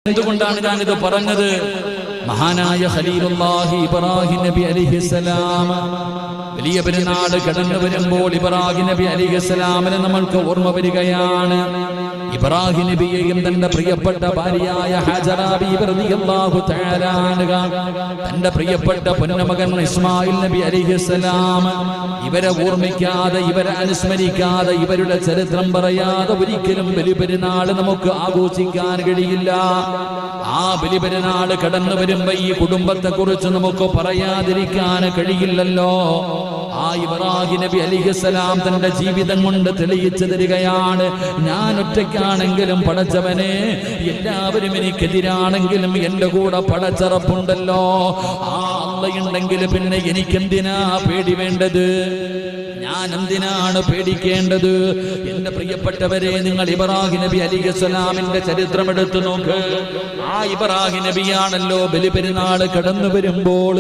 എന്തുകൊണ്ടാണ് ഞാനിത് പറഞ്ഞത്? മഹാനായ ഖലീലുല്ലാഹി ഇബ്രാഹിം നബി അലൈഹിസ്സലാം വലിയ പെരുന്നാൾ കടന്നു വരുമ്പോൾ ഇബ്രാഹിം നബി അലൈഹിസ്സലാമിനെ നമ്മൾക്ക് ഓർമ്മ വരികയാണ്. ഇബ്രാഹിം നബിയെയും തന്റെ പ്രിയപ്പെട്ട ഭാര്യയായ ഹാജറ ബീവി റളിയല്ലാഹു തആല അൻഹ, തന്റെ പ്രിയപ്പെട്ട പൊന്നുമകൻ ഇസ്മായിൽ നബി അലൈഹിസ്സലാം ഇവരെ ഓർമ്മിക്കാതെ, ഇവരെ അനുസ്മരിക്കാതെ, ഇവരുടെ ചരിത്രം പറയാതെ ഒരിക്കലും ബലിപെരുന്നാൾ നമുക്ക് ആഘോഷിക്കാൻ കഴിയില്ല. ആ ബലിപെരുന്നാൾ കടന്നു വരുമ്പോ ഈ കുടുംബത്തെ കുറിച്ച് നമുക്ക് പറയാതിരിക്കാൻ കഴിയില്ലല്ലോ. ആ ഇബ്രാഹിം നബി അലൈഹിസ്സലാം തന്റെ ജീവിതം കൊണ്ട് തെളിയിച്ചു തരികയാണ്, ഞാൻ ഒറ്റയ്ക്കാണെങ്കിലും പടച്ചവനെ, എല്ലാവരും എനിക്കെതിരാണെങ്കിലും എന്റെ കൂടെ പടച്ചറപ്പുണ്ടല്ലോ. ആ അള്ളയുണ്ടെങ്കിൽ പിന്നെ എനിക്കെന്തിനാ പേടി വേണ്ടത്? ഞാൻ എന്തിനാണ് പേടിക്കേണ്ടത്? എന്റെ പ്രിയപ്പെട്ടവരെ, നിങ്ങൾ ഇബ്രാഹിം നബി അലൈഹിസ്സലാമിന്റെ ചരിത്രം എടുത്തു നോക്ക്. ആ ഇബ്രാഹിം നബിയാണല്ലോ ബലിപെരുന്നാൾ കടന്നു വരുമ്പോൾ